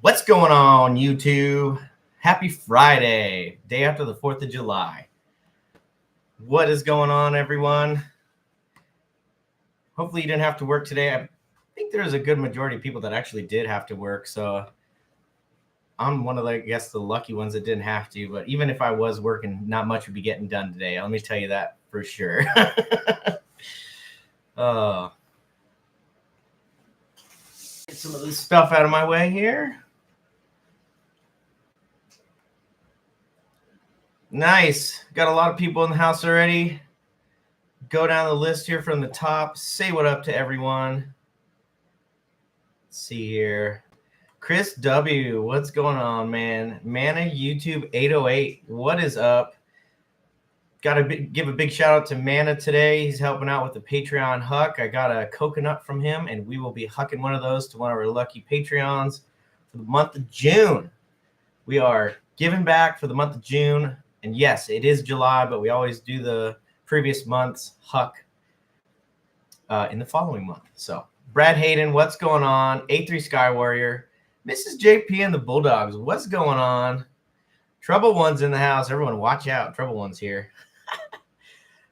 What's going on, YouTube? Happy Friday, day after the 4th of July. What is going on, everyone? Hopefully you didn't have to work today. I think there's a good majority of people that actually did have to work, so I'm one of the, I guess, the lucky ones that didn't have to. But even if I was working, not much would be getting done today. Let me tell you that for sure. Get some of this stuff out of my way here. Nice. Got a lot of people in the house already. Go down the list here from the top. Say what up to everyone. Let's see here. Chris W. What's going on, man? Mana YouTube 808. What is up? Got to give a big shout out to Mana today. He's helping out with the Patreon huck. I got a coconut from him, and we will be hucking one of those to one of our lucky Patreons for the month of June. We are giving back for the month of June. And yes, it is July, but we always do the previous month's huck in the following month. So, Brad Hayden, what's going on? A3 Sky Warrior, Mrs. JP and the Bulldogs, what's going on? Trouble One's in the house. Everyone, watch out. Trouble One's here.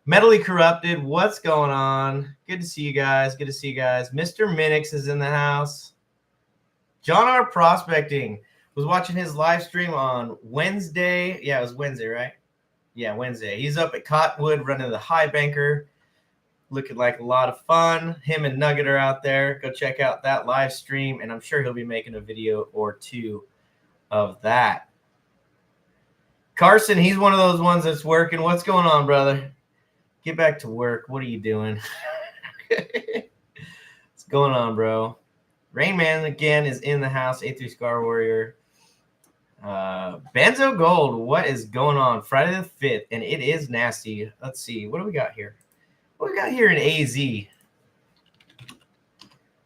Mentally Corrupted, what's going on? Good to see you guys. Good to see you guys. Mr. Minix is in the house. John R. Prospecting. Was watching his live stream on Wednesday. Yeah, it was Wednesday, right? Yeah, Wednesday. He's up at Cottonwood running the High Banker. Looking like a lot of fun. Him and Nugget are out there. Go check out that live stream, and I'm sure he'll be making a video or two of that. Carson, he's one of those ones that's working. What's going on, brother? Get back to work. What are you doing? What's going on, bro? Rain Man, again, is in the house. A3 Scar Warrior. Benzo Gold, what is going on? Friday the 5th, and it is nasty. Let's see. What do we got here? What do we got here in AZ?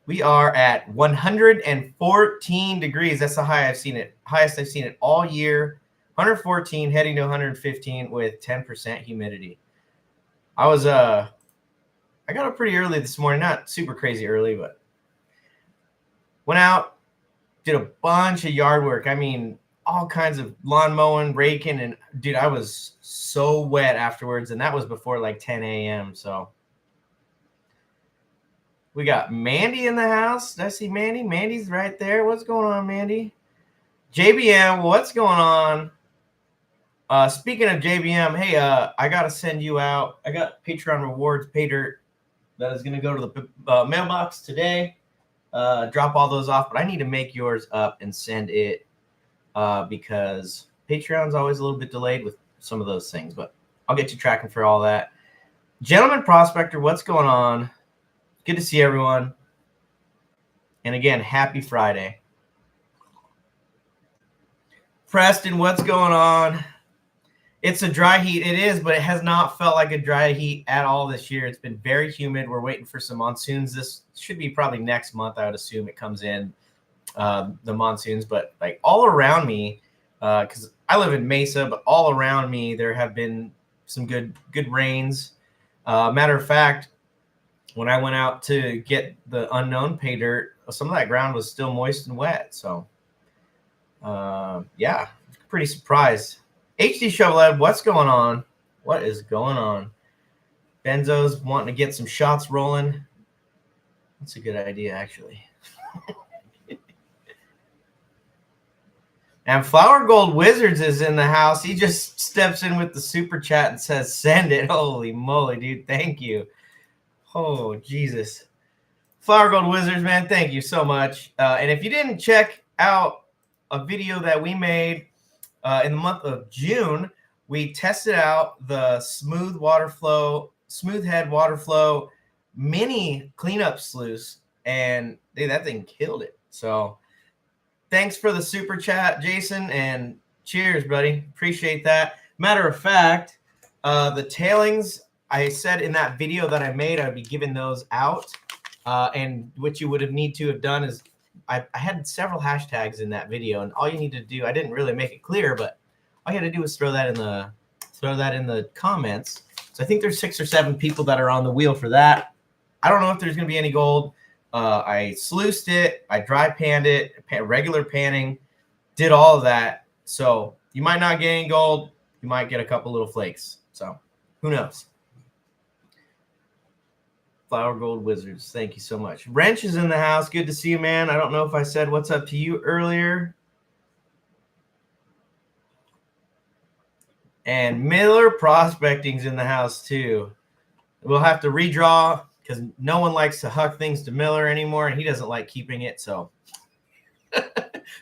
We are at 114 degrees. That's the highest I've seen it all year. 114 heading to 115 with 10% humidity. I got up pretty early this morning. Not super crazy early, but went out, did a bunch of yard work. I mean, all kinds of lawn mowing, raking, and dude, I was so wet afterwards, and that was before like 10 a.m. So we got Mandy in the house. Did I see Mandy? Mandy's right there. What's going on, Mandy? JBM, what's going on? Speaking of JBM, hey, I got to send you out. I got Patreon rewards pay dirt that is going to go to the mailbox today. Drop all those off, but I need to make yours up and send it because Patreon's always a little bit delayed with some of those things, but I'll get you tracking for all that. Gentleman Prospector, what's going on? Good to see everyone. And again, happy Friday. Preston, what's going on? It's a dry heat. It is, but it has not felt like a dry heat at all this year. It's been very humid. We're waiting for some monsoons. This should be probably next month, I would assume it comes in, the monsoons. But like all around me, because I live in Mesa, but all around me there have been some good rains. Matter of fact, when I went out to get the unknown pay dirt, some of that ground was still moist and wet. So, yeah, pretty surprised. HD Shovelhead, what's going on? What is going on? Benzo's wanting to get some shots rolling. That's a good idea, actually. And Flower Gold Wizards is in the house. He just steps in with the super chat and says, send it. Holy moly, dude. Thank you. Oh, Jesus. Flower Gold Wizards, man, thank you so much. And if you didn't check out a video that we made in the month of June, we tested out the Smooth Head Water Flow mini cleanup sluice, and dude, that thing killed it. So thanks for the super chat, Jason, and cheers, buddy. Appreciate that. Matter of fact, the tailings, I said in that video that I made, I'd be giving those out. And what you would have need to have done is I had several hashtags in that video, and all you need to do, I didn't really make it clear, but all you had to do was throw that in the comments. So I think there's 6 or 7 people that are on the wheel for that. I don't know if there's going to be any gold. I sluiced it. I dry panned it, regular panning, did all of that. So you might not get any gold. You might get a couple little flakes. So who knows? Flower Gold Wizards, thank you so much. Wrench is in the house. Good to see you, man. I don't know if I said what's up to you earlier. And Miller Prospecting's in the house too. We'll have to redraw because no one likes to huck things to Miller anymore, and he doesn't like keeping it. So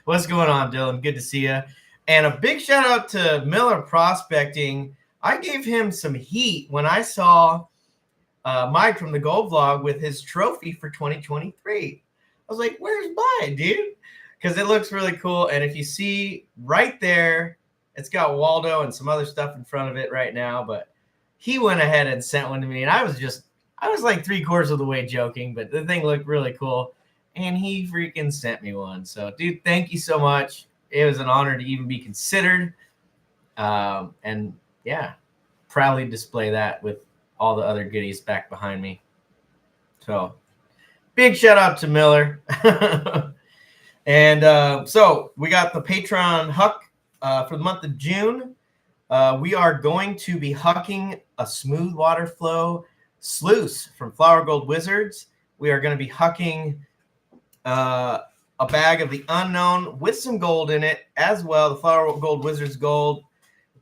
what's going on, Dylan? Good to see you. And a big shout out to Miller Prospecting. I gave him some heat when I saw Mike from the Gold Vlog with his trophy for 2023. I was like, where's mine, dude? Because it looks really cool. And if you see right there, it's got Waldo and some other stuff in front of it right now. But he went ahead and sent one to me. And I was like 3/4 of the way joking, but the thing looked really cool. And he freaking sent me one. So, dude, thank you so much. It was an honor to even be considered. And, yeah, proudly display that with all the other goodies back behind me. So big shout out to Miller. And so we got the Patreon huck for the month of June. We are going to be hucking a smooth water flow sluice from Flower Gold Wizards. We are going to be hucking a bag of the unknown with some gold in it as well. The Flower Gold Wizards gold.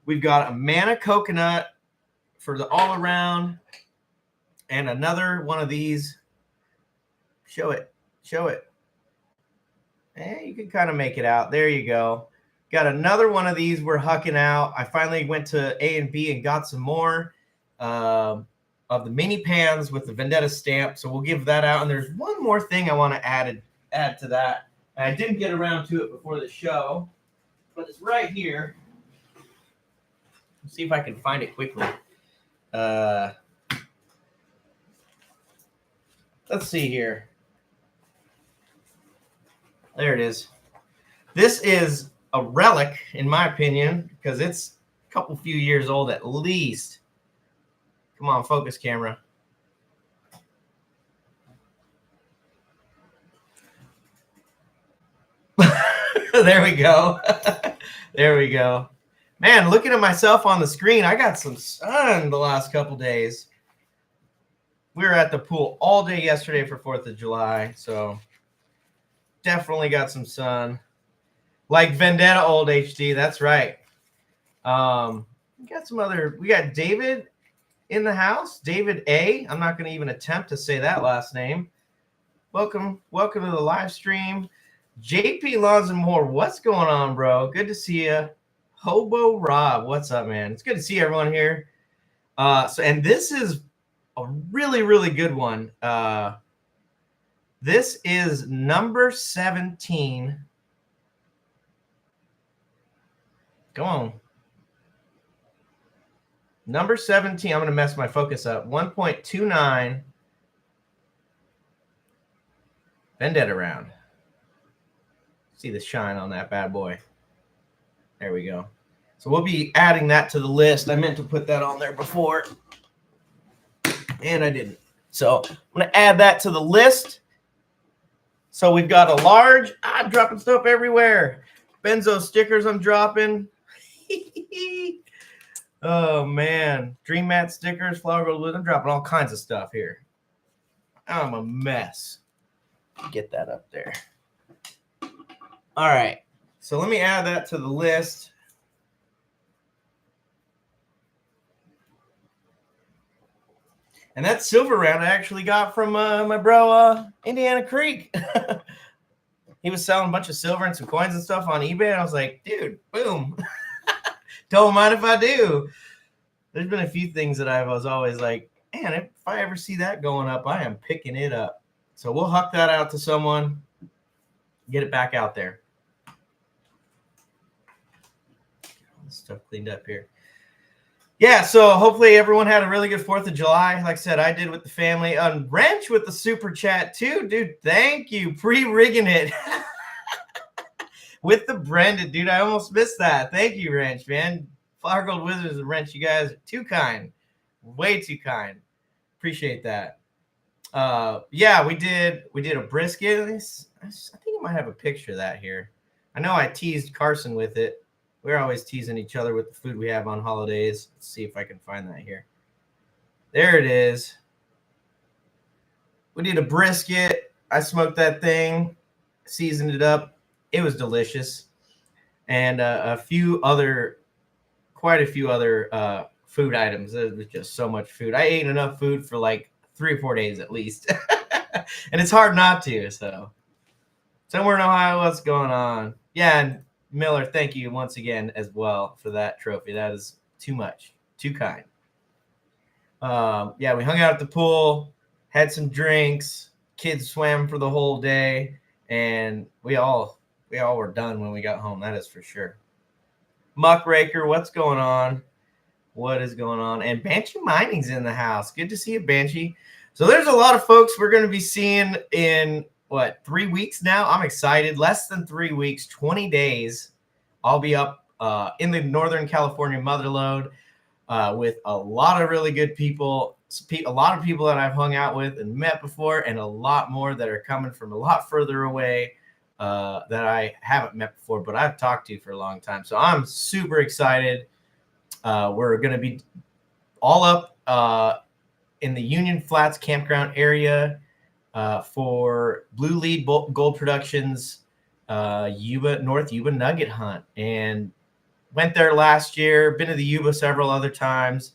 We've got a Mana Coconut for the all around, and another one of these. Show it. You can kind of make it out. There you go. Got another one of these we're hucking out. I finally went to A&B and got some more of the mini pans with the Vendetta stamp. So we'll give that out. And there's one more thing I want to add to that. And I didn't get around to it before the show, but it's right here. Let's see if I can find it quickly. Let's see here. There it is. This is a relic, in my opinion, because it's a couple few years old at least. Come on, focus camera. There we go. There we go. Man, looking at myself on the screen, I got some sun the last couple days. We were at the pool all day yesterday for 4th of July, so definitely got some sun. Like Vendetta Old HD, that's right. We got David in the house, David A. I'm not going to even attempt to say that last name. Welcome to the live stream. JP Lawns and More, what's going on, bro? Good to see you. Hobo Rob, what's up, man? It's good to see everyone here. And this is a really, really good one. This is number 17. Go on. Number 17. I'm going to mess my focus up. 1.29 Vendetta round. See the shine on that bad boy. There we go. So we'll be adding that to the list. I meant to put that on there before, and I didn't. So I'm going to add that to the list. So we've got a large. I'm dropping stuff everywhere. Benzo stickers I'm dropping. Oh, man. Dream Mat stickers, Flower Gold. I'm dropping all kinds of stuff here. I'm a mess. Get that up there. All right. So let me add that to the list. And that silver round I actually got from my bro, Indiana Creek. He was selling a bunch of silver and some coins and stuff on eBay. And I was like, dude, boom. Don't mind if I do. There's been a few things that I was always like, man, if I ever see that going up, I am picking it up. So we'll huck that out to someone, get it back out there. Stuff cleaned up here. Yeah, so hopefully everyone had a really good 4th of July. Like I said, I did with the family. Wrench with the super chat too, dude. Thank you. Pre-rigging it with the Brandon, dude. I almost missed that. Thank you, Wrench, man. Flower Gold Wizards and Wrench, you guys are too kind. Way too kind. Appreciate that. Yeah, we did a brisket. I think I might have a picture of that here. I know I teased Carson with it. We're always teasing each other with the food we have on holidays. Let's see if I can find that here. There it is. We did a brisket. I smoked that thing, seasoned it up. It was delicious. And quite a few other food items. It was just so much food. I ate enough food for like 3 or 4 days at least. And it's hard not to. So somewhere in Ohio, what's going on? Yeah, and Miller, thank you once again as well for that trophy. That is too much, too kind. Yeah, we hung out at the pool, had some drinks. Kids swam for the whole day, and we all were done when we got home. That is for sure. Muckraker, what's going on? What is going on? And Banshee Mining's in the house. Good to see you, Banshee. So there's a lot of folks we're going to be seeing in, 3 weeks now? I'm excited. Less than 3 weeks, 20 days. I'll be up in the Northern California Motherlode with a lot of really good people, a lot of people that I've hung out with and met before, and a lot more that are coming from a lot further away that I haven't met before, but I've talked to for a long time. So I'm super excited. We're going to be all up in the Union Flats campground area for Blue Lead Gold Productions North Yuba Nugget Hunt, and went there last year. Been to the Yuba several other times,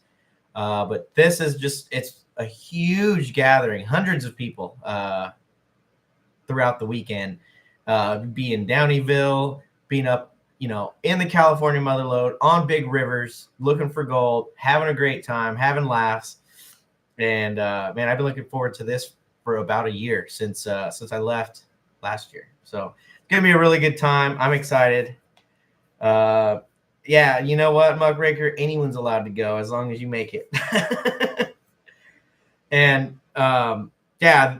but this is it's a huge gathering, hundreds of people throughout the weekend. Be in Downeyville, being up in the California Motherlode on big rivers, looking for gold, having a great time, having laughs. And man, I've been looking forward to this for about a year since I left last year. So it's gonna be a really good time. I'm excited. Yeah, you know what, Muckraker? Anyone's allowed to go as long as you make it. And yeah,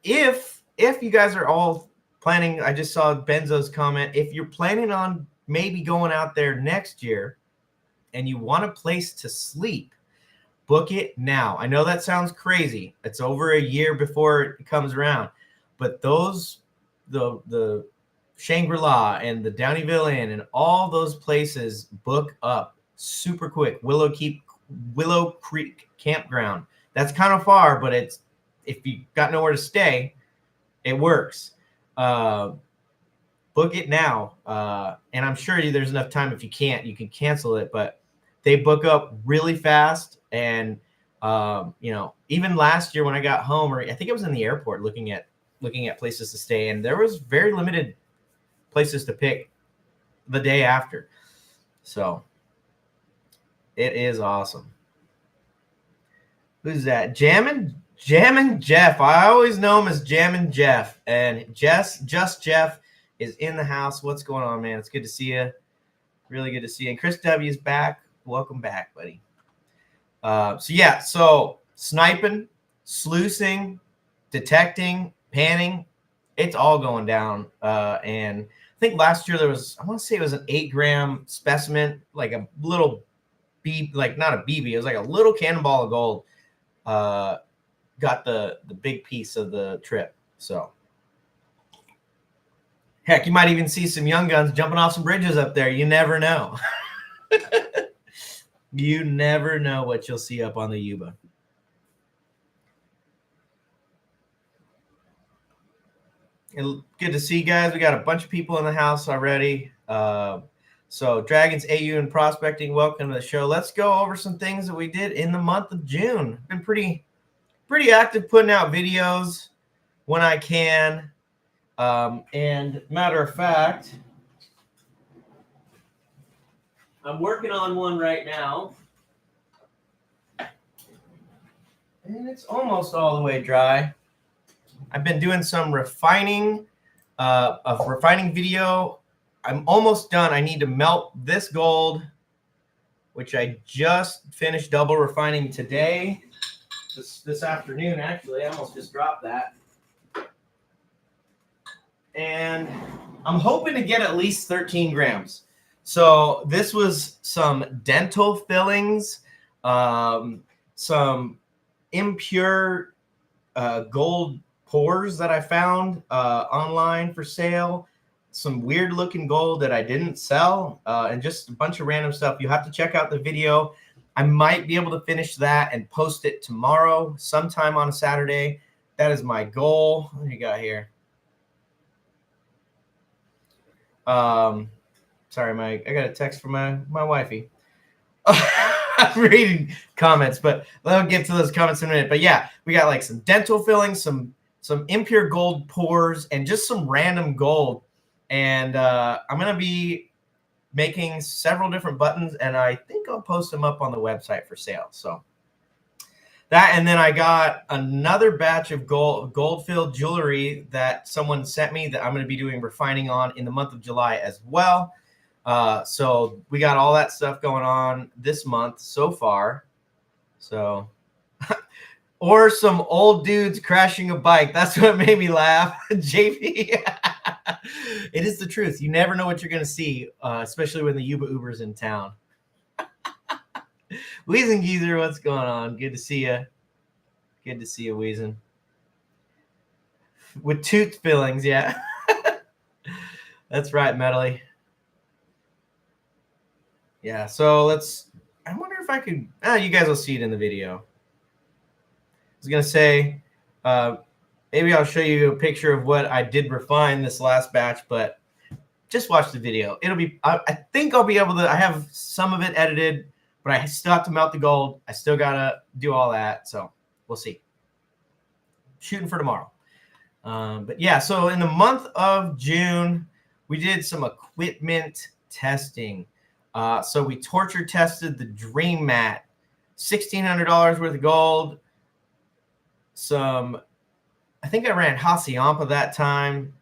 if you guys are all planning, I just saw Benzo's comment. If you're planning on maybe going out there next year and you want a place to sleep, book it now. I know that sounds crazy. It's over a year before it comes around, but the Shangri-La and the Downeyville Inn and all those places book up super quick. Willow Creek Campground. That's kind of far, but if you got nowhere to stay, it works. Book it now. And I'm sure there's enough time. If you can't, you can cancel it, but they book up really fast. And, even last year when I got home, or I think I was in the airport looking at places to stay, and there was very limited places to pick the day after. So it is awesome. Who's that? Jammin' Jeff. I always know him as Jammin' Jeff. And Just Jeff is in the house. What's going on, man? It's good to see you. Really good to see you. And Chris W is back. Welcome back, buddy. So sniping, sluicing, detecting, panning, it's all going down. And I think last year I want to say it was an 8-gram specimen, like a little not a BB, it was like a little cannonball of gold. Got the big piece of the trip. So heck, you might even see some young guns jumping off some bridges up there. You never know. You never know what you'll see up on the Yuba. And good to see you guys. We got a bunch of people in the house already. So Dragons AU and Prospecting, welcome to the show. Let's go over some things that we did in the month of June. Been pretty active putting out videos when I can. And matter of fact, I'm working on one right now. And it's almost all the way dry. I've been doing some refining video. I'm almost done. I need to melt this gold, which I just finished double refining today. This afternoon, actually. I almost just dropped that. And I'm hoping to get at least 13 grams. So this was some dental fillings, some impure gold pores that I found online for sale. Some weird looking gold that I didn't sell, and just a bunch of random stuff. You have to check out the video. I might be able to finish that and post it tomorrow, sometime on a Saturday. That is my goal. What do you got here? Sorry, I got a text from my wifey. I'm reading comments, but I'll get to those comments in a minute. But yeah, we got like some dental fillings, some impure gold pores, and just some random gold. And I'm going to be making several different buttons, and I think I'll post them up on the website for sale. So that, and then I got another batch of gold-filled jewelry that someone sent me that I'm going to be doing refining on in the month of July as well. So we got all that stuff going on this month so far. So, or some old dudes crashing a bike. That's what made me laugh. JP. It is the truth. You never know what you're going to see, especially when the Uber's in town. Weezin Geezer, what's going on? Good to see you. Good to see you, Weezin. With tooth fillings, yeah. That's right, Medley. Yeah, so I wonder if I could, you guys will see it in the video. I was going to say, maybe I'll show you a picture of what I did refine this last batch, but just watch the video. It'll be, I think I'll be able to, I have some of it edited, but I still have to melt the gold. I still got to do all that. So we'll see. Shooting for tomorrow. But yeah, so in the month of June, we did some equipment testing. So we torture tested the Dream Mat, $1,600 worth of gold. I think I ran Hacienda that time,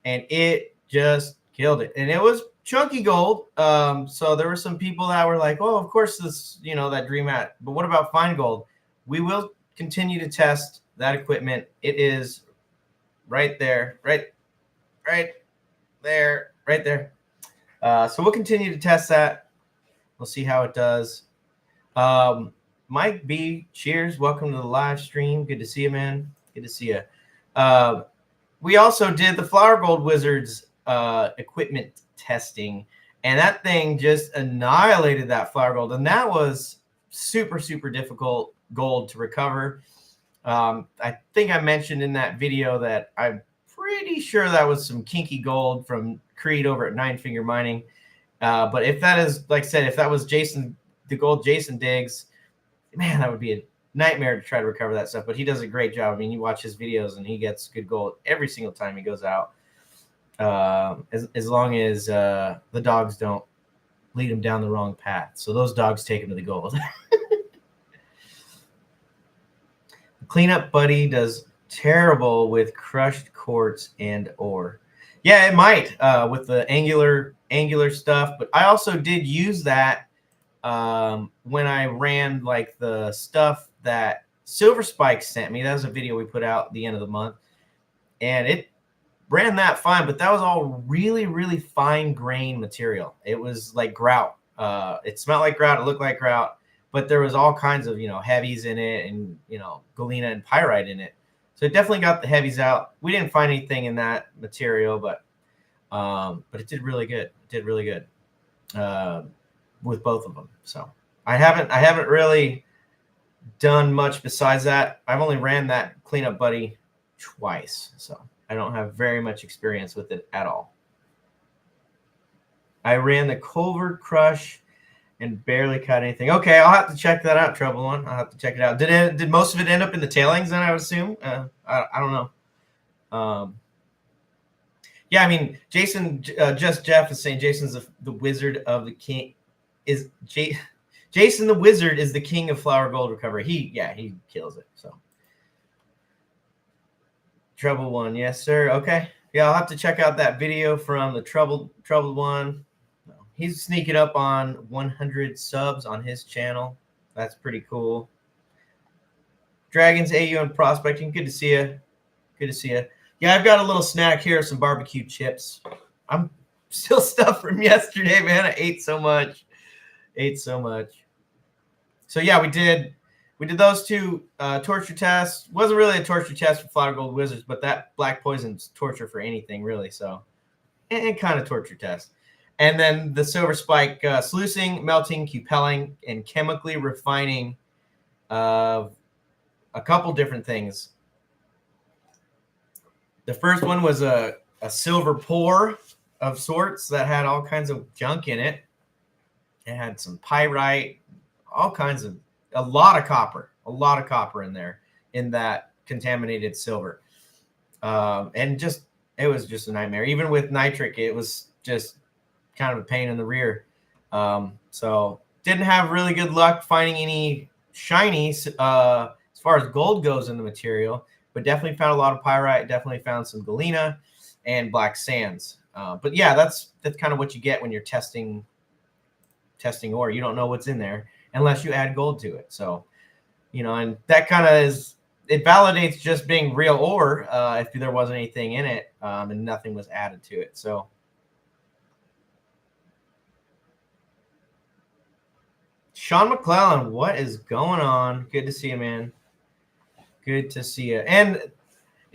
and it just killed it. And it was chunky gold. So there were some people that were like, oh, of course this, that Dream Mat, but what about fine gold? We will continue to test that equipment. It is right there, right there. So we'll continue to test that. We'll see how it does. Mike B, cheers. Welcome to the live stream. Good to see you, man. Good to see you. We also did the Flower Gold Wizards equipment testing, and that thing just annihilated that flower gold. And that was super, super difficult gold to recover. I think I mentioned in that video that I'm pretty sure that was some kinky gold from Creed over at Nine Finger Mining. But if that is, like I said, if that was the gold Jason digs, man, that would be a nightmare to try to recover that stuff. But he does a great job. I mean, you watch his videos and he gets good gold every single time he goes out. As long as the dogs don't lead him down the wrong path. So those dogs take him to the gold. Cleanup Buddy does terrible with crushed quartz and ore. Yeah, it might with the angular stuff. But I also did use that when I ran like the stuff that Silver Spike sent me. That was a video we put out at the end of the month. And it ran that fine, but that was all really, really fine grain material. It was like grout. It smelled like grout. It looked like grout. But there was all kinds of, heavies in it and, galena and pyrite in it. So it definitely got the heavies out. We didn't find anything in that material, but it did really good. It did really good with both of them. So I haven't really done much besides that. I've only ran that Cleanup Buddy twice, so I don't have very much experience with it at all. I ran the Culver Crush and barely cut anything. Okay, I'll have to check that out, Trouble One. I'll have to check it out. Did most of it end up in the tailings then, I would assume? I don't know. Yeah, I mean, Jason, just Jeff is saying Jason's the wizard of the king. Jason the Wizard is the king of flower gold recovery. He kills it. So Trouble One, yes, sir. Okay. Yeah, I'll have to check out that video from the Troubled One. He's sneaking up on 100 subs on his channel. That's pretty cool. Dragons, AU, and Prospecting. Good to see you. Good to see you. Yeah, I've got a little snack here, some barbecue chips. I'm still stuffed from yesterday, man. I ate so much. So yeah, we did we did those two torture tests. Wasn't really a torture test for Flower Gold Wizards, but that black poison's torture for anything, really. So, and kind of torture test. And then the Silver Spike sluicing, melting, cupelling, and chemically refining of a couple different things. The first one was a silver pour of sorts that had all kinds of junk in it. It had some pyrite, all kinds of, a lot of copper in there in that contaminated silver. And just, it was just a nightmare. Even with nitric, it was just kind of a pain in the rear. So didn't have really good luck finding any shiny as far as gold goes in the material, but definitely found a lot of pyrite, definitely found some galena and black sands. But yeah, that's kind of what you get when you're testing ore. You don't know what's in there unless you add gold to it. So, and that kind of is, it validates just being real ore if there wasn't anything in it and nothing was added to it. So Sean McClellan, what is going on? Good to see you, man. Good to see you. And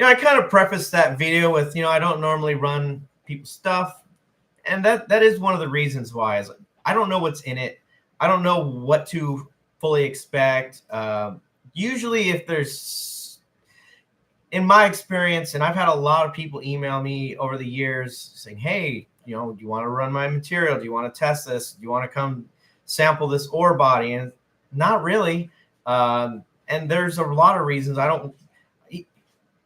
I kind of prefaced that video with, I don't normally run people's stuff, and that is one of the reasons why. Is I don't know what's in it. I don't know what to fully expect. Usually, if there's, in my experience, and I've had a lot of people email me over the years saying, "Hey, do you want to run my material? Do you want to test this? Do you want to come sample this ore body?" And not really. And there's a lot of reasons I don't. The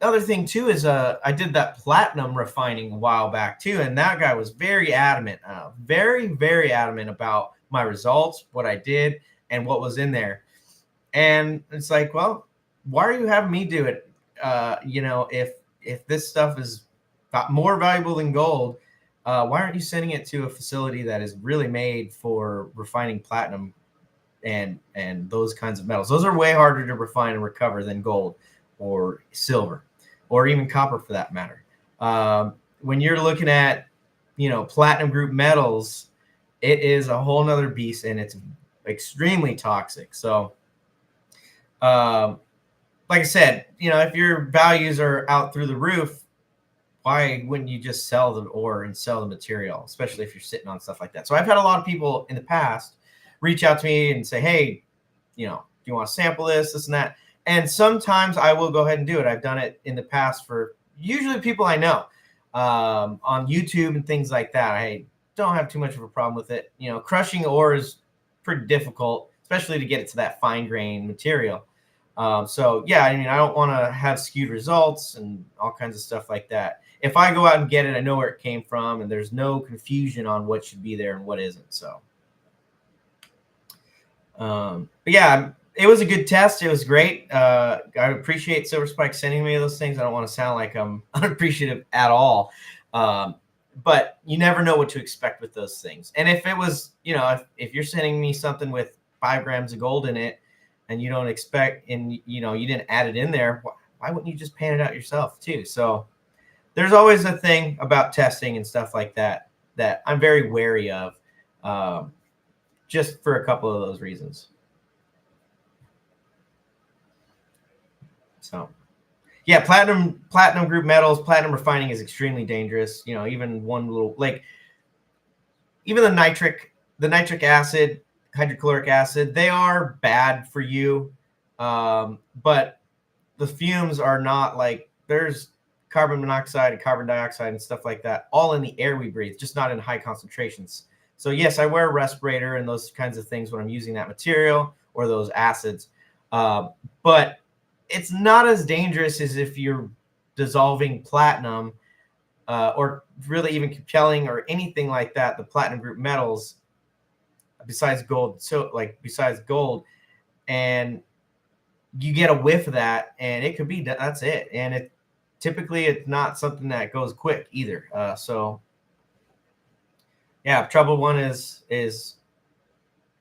other thing too is I did that platinum refining a while back too, and that guy was very adamant, very, very adamant about my results, what I did, and what was in there. And it's like, well, why are you having me do it? If this stuff is more valuable than gold, why aren't you sending it to a facility that is really made for refining platinum and those kinds of metals? Those are way harder to refine and recover than gold or silver or even copper for that matter. When you're looking at, platinum group metals, it is a whole nother beast and it's extremely toxic. So, like I said, if your values are out through the roof, why wouldn't you just sell the ore and sell the material, especially if you're sitting on stuff like that? So I've had a lot of people in the past reach out to me and say, "Hey, do you want to sample this, and that?" And sometimes I will go ahead and do it. I've done it in the past for usually people I know on YouTube and things like that. I don't have too much of a problem with it. Crushing ore is pretty difficult, especially to get it to that fine grain material. So yeah, I don't want to have skewed results and all kinds of stuff like that. If I go out and get it, I know where it came from, and there's no confusion on what should be there and what isn't. So, but yeah, it was a good test. It was great. I appreciate Silver Spike sending me those things. I don't want to sound like I'm unappreciative at all. But you never know what to expect with those things. And if it was, if you're sending me something with 5 grams of gold in it, and you don't expect, and you didn't add it in there, why wouldn't you just pan it out yourself too? So there's always a thing about testing and stuff like that I'm very wary of, just for a couple of those reasons. So yeah, platinum group metals, platinum refining is extremely dangerous. Even one little, like, even the nitric acid, hydrochloric acid, they are bad for you. But the fumes are not, like, there's carbon monoxide and carbon dioxide and stuff like that all in the air we breathe, just not in high concentrations. So yes, I wear a respirator and those kinds of things when I'm using that material or those acids. But it's not as dangerous as if you're dissolving platinum or really even cupelling or anything like that, the platinum group metals, besides gold, and you get a whiff of that, and it could be that's it. And typically it's not something that goes quick either. So yeah, trouble one is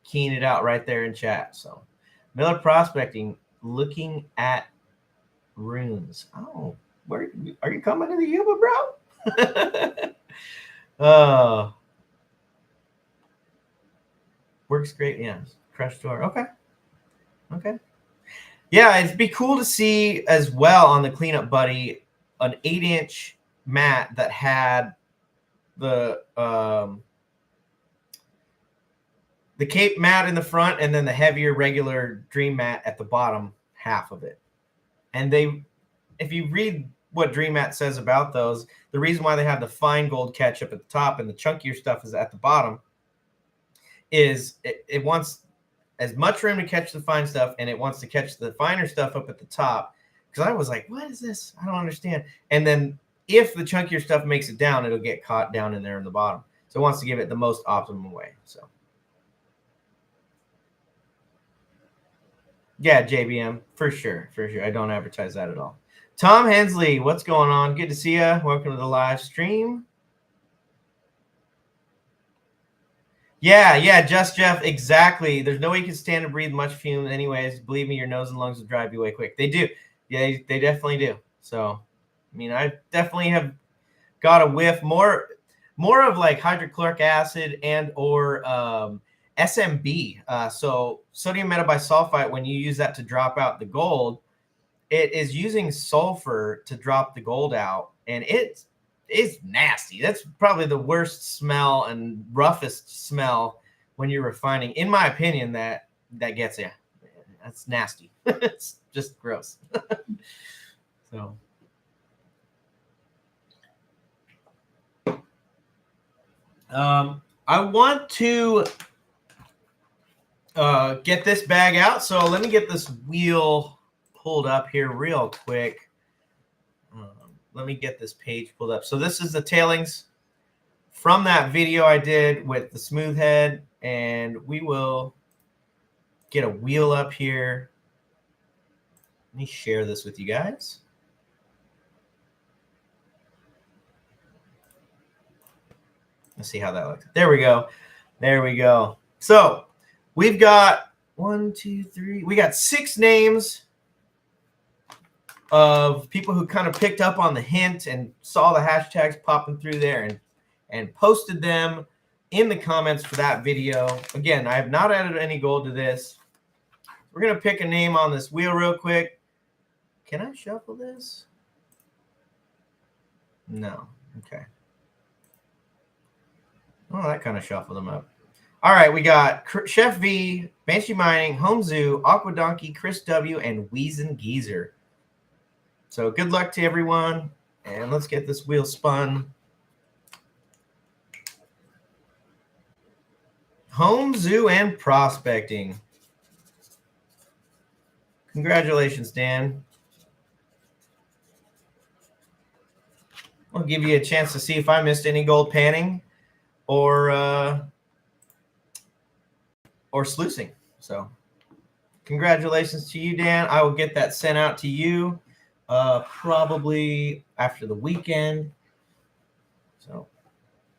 keying it out right there in chat. So Miller Prospecting, looking at runes. Oh, where are you coming to the Yuba, bro? Oh, works great. Yeah, crushed ore. Okay. Yeah, it'd be cool to see as well on the Cleanup Buddy an 8-inch mat that had the Cape mat in the front and then the heavier regular Dream mat at the bottom half of it. And if you read what Dream Mat says about those, the reason why they have the fine gold catch up at the top and the chunkier stuff is at the bottom is it wants as much room to catch the fine stuff, and it wants to catch the finer stuff up at the top. Because I was like, what is this? I don't understand. And then if the chunkier stuff makes it down, it'll get caught down in there in the bottom. So it wants to give it the most optimum way. So yeah, JBM, for sure. I don't advertise that at all. Tom Hensley, what's going on? Good to see you. Welcome to the live stream. Yeah, Just Jeff, exactly. There's no way you can stand and breathe much fume anyways. Believe me, your nose and lungs will drive you away quick. They do. Yeah, they definitely do. So, I mean, I definitely have got a whiff more of like hydrochloric acid and or SMB. So sodium metabisulfite, when you use that to drop out the gold, it is using sulfur to drop the gold out, and it's nasty. That's probably the worst smell and roughest smell when you're refining, in my opinion. That gets you. That's nasty. It's just gross. So I want to get this bag out, so let me get this wheel pulled up here real quick. Let me get this page pulled up. So this is the tailings from that video I did with the smooth head, and we will get a wheel up here. Let me share this with you guys. Let's see how that looks. There we go. So we've got 1, 2, 3. We got 6 names of people who kind of picked up on the hint and saw the hashtags popping through there and posted them in the comments for that video. Again, I have not added any gold to this. We're going to pick a name on this wheel real quick. Can I shuffle this? No. Okay. Well, that kind of shuffled them up. All right, we got Chef V, Banshee Mining, Home Zoo, Aqua Donkey, Chris W, and Weezen Geezer. So good luck to everyone, and let's get this wheel spun. Home Zoo and Prospecting. Congratulations, Dan. I'll give you a chance to see if I missed any gold panning or sluicing. So congratulations to you, Dan. I will get that sent out to you probably after the weekend. So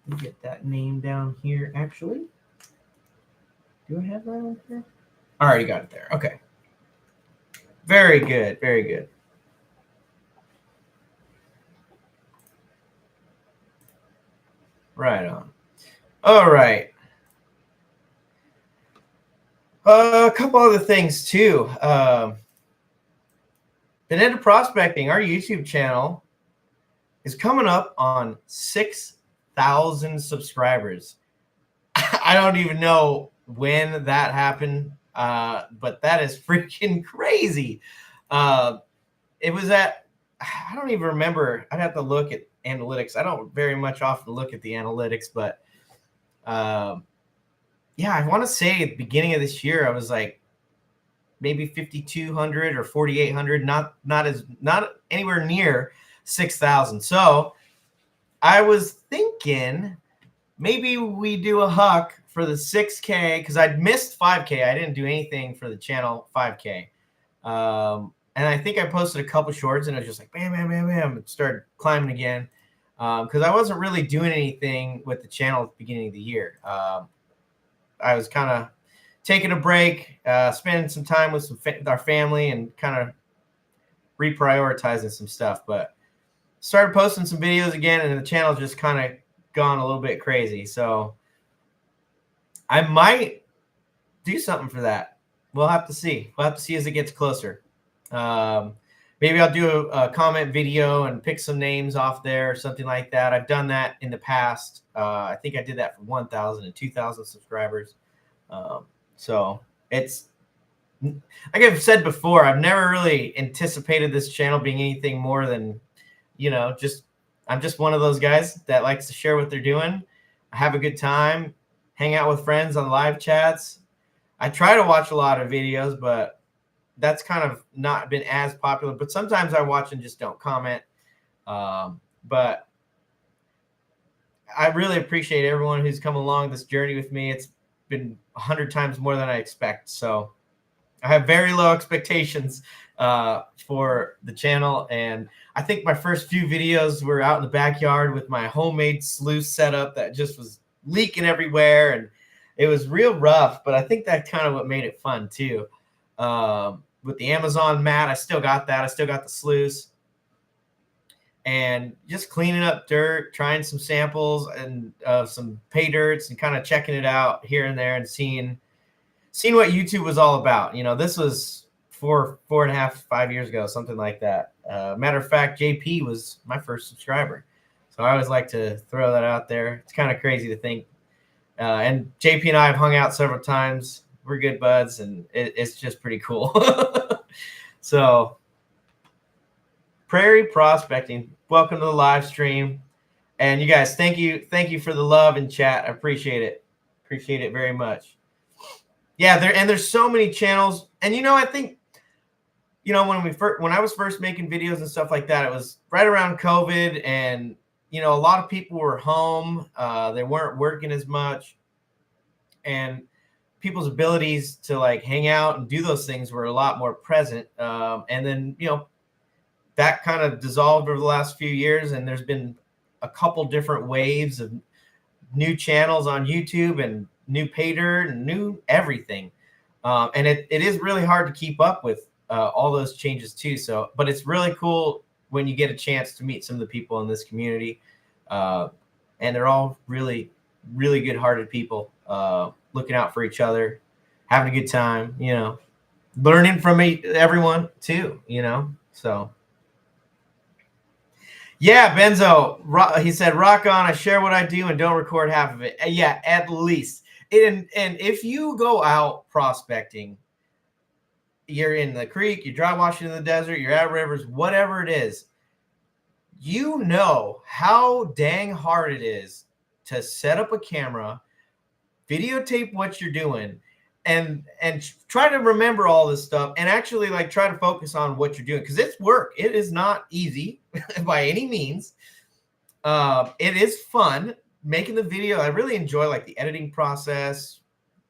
let me get that name down here, actually. Do I have that on here? I already got it there. Okay. Very good. Very good. Right on. All right. A couple other things too. Banana Prospecting, our YouTube channel, is coming up on 6,000 subscribers. I don't even know when that happened, but that is freaking crazy. It was at, I don't even remember. I'd have to look at analytics. I don't very much often look at the analytics, but yeah, I want to say at the beginning of this year, I was like maybe 5,200 or 4,800, not anywhere near 6,000. So I was thinking maybe we do a huck for the 6K, because I'd missed 5K. I didn't do anything for the channel 5K. And I think I posted a couple shorts, and it was just like bam, bam, bam, bam. It started climbing again because I wasn't really doing anything with the channel at the beginning of the year. I was kind of taking a break, spending some time with our family, and kind of reprioritizing some stuff. But started posting some videos again, and the channel's just kind of gone a little bit crazy. So I might do something for that. We'll have to see. We'll have to see as it gets closer. Maybe I'll do a comment video and pick some names off there or something like that. I've done that in the past. I think I did that for 1,000 and 2,000 subscribers. So it's, like I've said before, I've never really anticipated this channel being anything more than, I'm just one of those guys that likes to share what they're doing. I have a good time, hang out with friends on live chats. I try to watch a lot of videos, but that's kind of not been as popular. But sometimes I watch and just don't comment. But I really appreciate everyone who's come along this journey with me. It's been 100 times more than I expect. So I have very low expectations for the channel. And I think my first few videos were out in the backyard with my homemade sluice setup that just was leaking everywhere. And it was real rough, but I think that's kind of what made it fun too. With the Amazon mat, I still got that. I still got the sluice. And just cleaning up dirt, trying some samples and some pay dirts and kind of checking it out here and there and seeing what YouTube was all about. This was 4.5, 5 years ago, something like that. Matter of fact, JP was my first subscriber. So I always like to throw that out there. It's kind of crazy to think. And JP and I have hung out several times. We're good buds, and it's just pretty cool. So Prairie Prospecting, welcome to the live stream. And you guys, thank you for the love in chat. I appreciate it. Appreciate it very much. Yeah, there's so many channels. And I think when I was first making videos and stuff like that, it was right around COVID, and a lot of people were home. They weren't working as much, and people's abilities to like hang out and do those things were a lot more present. And then, that kind of dissolved over the last few years. And there's been a couple different waves of new channels on YouTube and new pay dirt and new everything. And it is really hard to keep up with all those changes too. So, but it's really cool when you get a chance to meet some of the people in this community. And they're all really, really good hearted people. Looking out for each other, having a good time, learning from everyone too, so. Yeah, Benzo, he said, rock on. I share what I do and don't record half of it. Yeah, at least. And if you go out prospecting, you're in the creek, you're dry washing in the desert, you're at rivers, whatever it is, how dang hard it is to set up a camera, videotape what you're doing, and try to remember all this stuff and actually like try to focus on what you're doing, because it's work. It is not easy by any means. It is fun making the video. I really enjoy like the editing process,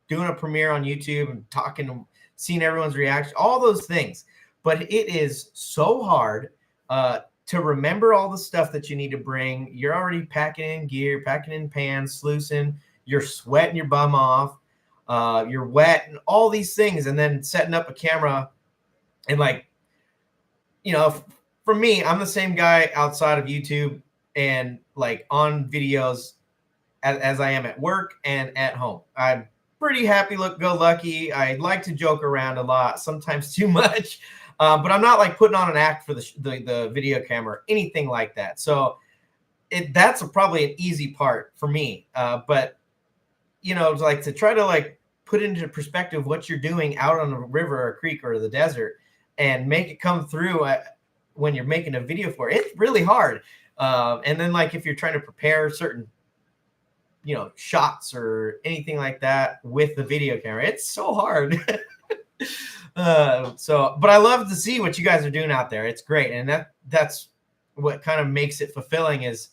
doing a premiere on YouTube and talking, seeing everyone's reaction, all those things. But it is so hard to remember all the stuff that you need to bring. You're already packing in gear, packing in pans, sluicing. You're sweating your bum off. You're wet and all these things. And then setting up a camera and like, for me, I'm the same guy outside of YouTube and like on videos as I am at work and at home. I'm pretty happy-go-lucky. I like to joke around a lot, sometimes too much. But I'm not like putting on an act for the video camera, anything like that. So that's probably an easy part for me. But like to try to like put into perspective what you're doing out on a river or a creek or the desert and make it come through when you're making a video for it, it's really hard. And then like if you're trying to prepare certain shots or anything like that with the video camera, it's so hard. But I love to see what you guys are doing out there. It's great. And that's what kind of makes it fulfilling, is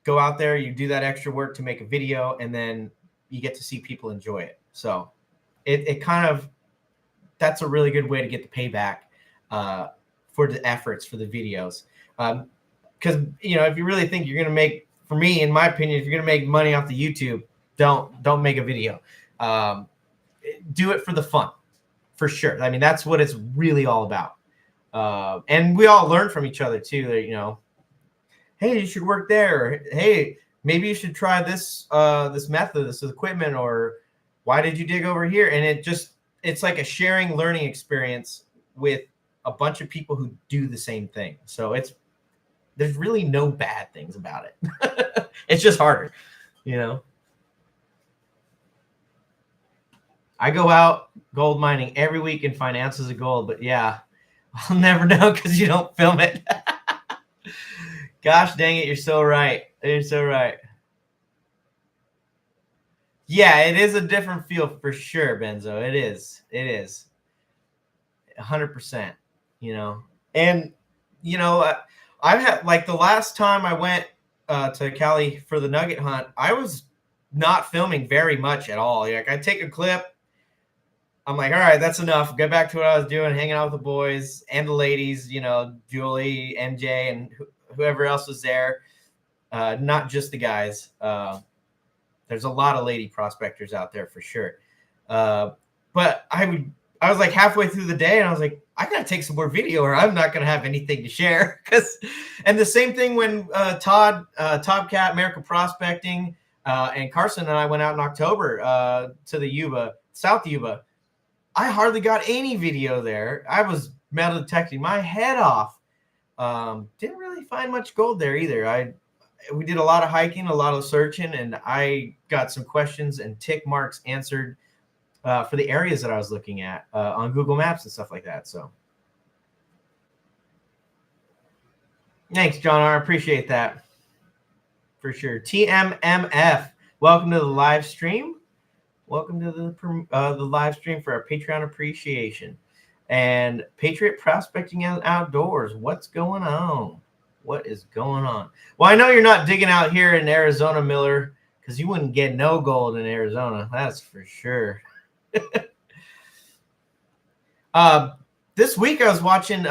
go out there, you do that extra work to make a video, and then you get to see people enjoy it. So it kind of, that's a really good way to get the payback for the efforts for the videos. Because, if you really think you're going to make, for me, in my opinion, if you're going to make money off the YouTube, don't make a video. Do it for the fun, for sure. I mean, that's what it's really all about. And we all learn from each other too. Hey, you should work there. Or, hey, maybe you should try this this method, this equipment, or why did you dig over here? And it's like a sharing learning experience with a bunch of people who do the same thing. So there's really no bad things about it. It's just harder, you know. I go out gold mining every week and find ounces of gold, but yeah, I'll never know because you don't film it. Gosh dang it, you're so right. You're so right. Yeah, it is a different feel for sure, Benzo. It is. It is. 100%, you know. And, you know, I've had, like, the last time I went to Cali for the nugget hunt, I was not filming very much at all. Like, I'd take a clip. I'm like, all right, that's enough. Get back to what I was doing, hanging out with the boys and the ladies, you know, Julie, MJ, and whoever else was there. Not just the guys. There's a lot of lady prospectors out there for sure. But I was like halfway through the day and I was like, I got to take some more video or I'm not going to have anything to share. And the same thing when Topcat, American Prospecting, and Carson and I went out in October to the Yuba, South Yuba. I hardly got any video there. I was metal detecting my head off. Didn't really find much gold there either. We did a lot of hiking, a lot of searching, and I got some questions and tick marks answered for the areas that I was looking at on Google Maps and stuff like that. So thanks, John R. Appreciate that for sure. TMMF, welcome to the live stream. Welcome to the live stream for our Patreon appreciation and Patriot Prospecting and Outdoors. What's going on? What is going on? Well, I know you're not digging out here in Arizona, Miller, because you wouldn't get no gold in Arizona. That's for sure. This week I was watching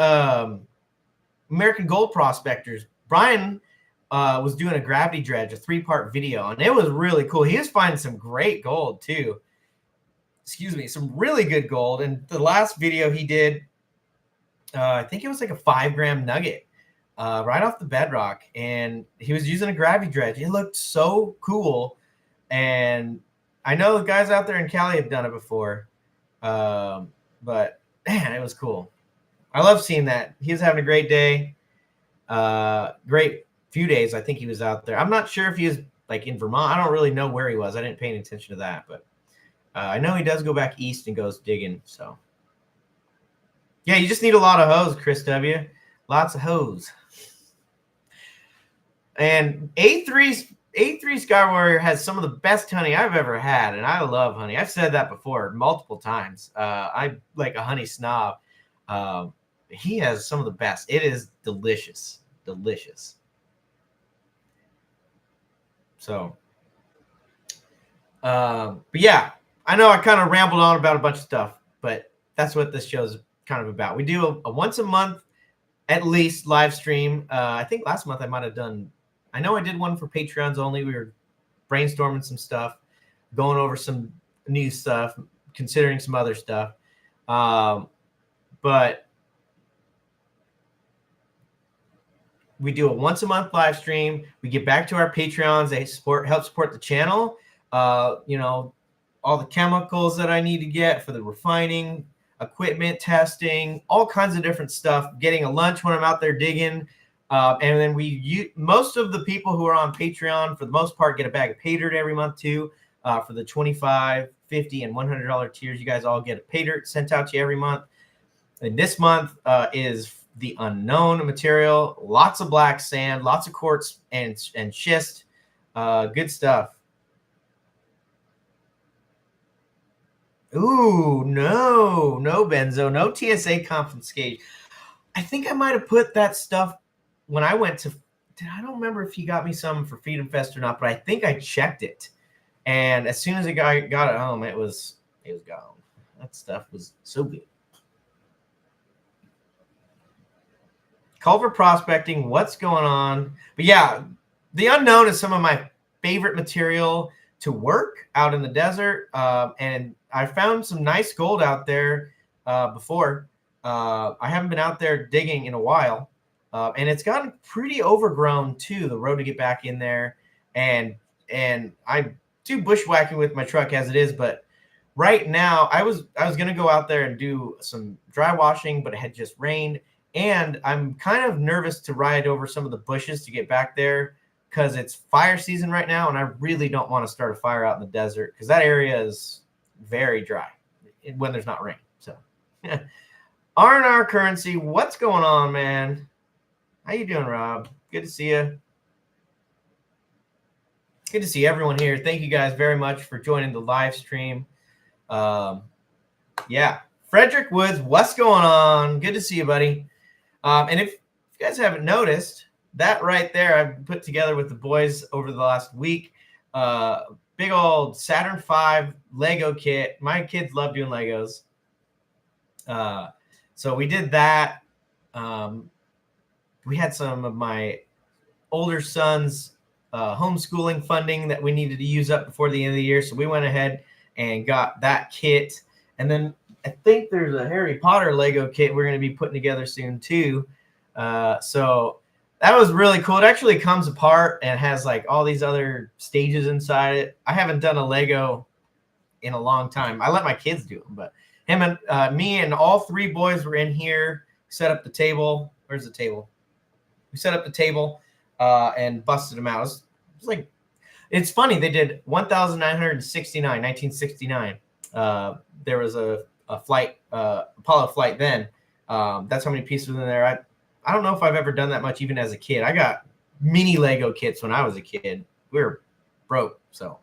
American Gold Prospectors. Brian was doing a gravity dredge, a 3-part video, and it was really cool. He was finding some great gold too. Excuse me, some really good gold. And the last video he did, I think it was like a 5-gram nugget right off the bedrock, and he was using a gravity dredge. It looked so cool, and I know the guys out there in Cali have done it before, but man, it was cool. I love seeing that. He was having a great day, great few days. I think he was out there. I'm not sure if he was like in Vermont. I don't really know where he was. I didn't pay any attention to that, but I know he does go back east and goes digging. So yeah, you just need a lot of hose, Chris W. Lots of hose. And A3 Sky Warrior has some of the best honey I've ever had, and I love honey. I've said that before multiple times. I'm like a honey snob. He has some of the best. It is delicious, delicious. So, but yeah, I know I kind of rambled on about a bunch of stuff, but that's what this show is kind of about. We do a once a month, at least, live stream. I think last month I might have done. I know I did one for Patreons only. We were brainstorming some stuff, going over some new stuff, considering some other stuff. But we do a once a month live stream. We get back to our Patreons. They help support the channel. You know, all the chemicals that I need to get for the refining, equipment testing, all kinds of different stuff. Getting a lunch when I'm out there digging. And then most of the people who are on Patreon, for the most part, get a bag of pay dirt every month too. For the $25, $50, and $100 tiers, you guys all get a pay dirt sent out to you every month. And this month is the unknown material. Lots of black sand, lots of quartz and schist. Good stuff. Ooh, no, Benzo, no TSA confiscation. I think I might have put that stuff when I went to. I don't remember if he got me some for Freedom Fest or not, but I think I checked it. And as soon as I got it home, it was gone. That stuff was so good. Culver Prospecting, what's going on? But yeah, the unknown is some of my favorite material to work out in the desert. And I found some nice gold out there before. I haven't been out there digging in a while. And it's gotten pretty overgrown too, the road to get back in there. And I do bushwhacking with my truck as it is, but right now, I was gonna go out there and do some dry washing, but it had just rained, and I'm kind of nervous to ride over some of the bushes to get back there because it's fire season right now, and I really don't want to start a fire out in the desert because that area is very dry when there's not rain. So, R&R Currency, what's going on, man? How you doing, Rob? Good to see you. Good to see everyone here. Thank you guys very much for joining the live stream. Yeah, Frederick Woods, what's going on? Good to see you, buddy. And if you guys haven't noticed, that right there I've put together with the boys over the last week. Big old Saturn V Lego kit. My kids love doing Legos. So we did that. We had some of my older son's homeschooling funding that we needed to use up before the end of the year. So we went ahead and got that kit. And then I think there's a Harry Potter Lego kit we're going to be putting together soon too. So that was really cool. It actually comes apart and has like all these other stages inside it. I haven't done a Lego in a long time. I let my kids do them, but him and me and all three boys were in here, set up the table. Where's the table? We set up the table and busted them out. It was like, it's funny. They did 1969. There was a flight, Apollo flight then. That's how many pieces were in there. I don't know if I've ever done that much even as a kid. I got mini Lego kits when I was a kid. We were broke, so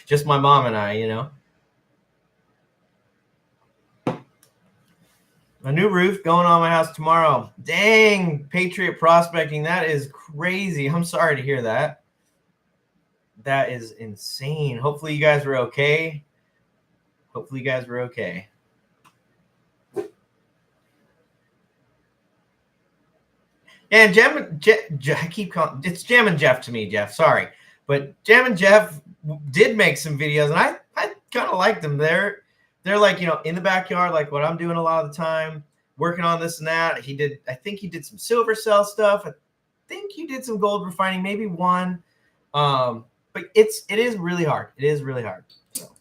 just my mom and I, you know. A new roof going on my house tomorrow. Dang, Patriot Prospecting. That is crazy. I'm sorry to hear that. That is insane. Hopefully you guys were okay. Hopefully you guys were okay. And I keep calling it's Jam and Jeff to me, Jeff. Sorry. But Jam and Jeff did make some videos, and I kind of liked them. They're like, you know, in the backyard, like what I'm doing a lot of the time, working on this and that. I think he did some silver cell stuff. I think he did some gold refining, maybe one. But it is really hard. It is really hard. So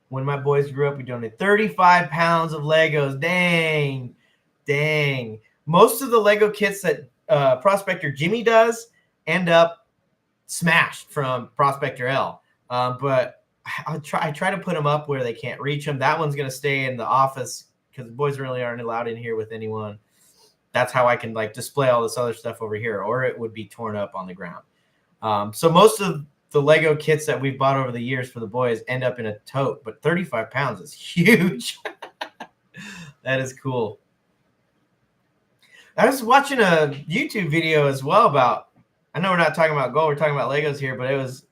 when my boys grew up, we donated 35 pounds of Legos. Dang. Most of the Lego kits that Prospector Jimmy does end up smashed from Prospector L. But I try to put them up where they can't reach them. That one's going to stay in the office because the boys really aren't allowed in here with anyone. That's how I can like display all this other stuff over here, or it would be torn up on the ground. So most of the Lego kits that we've bought over the years for the boys end up in a tote, but 35 pounds is huge. That is cool. I was watching a YouTube video as well about, I know we're not talking about gold, we're talking about Legos here, but it was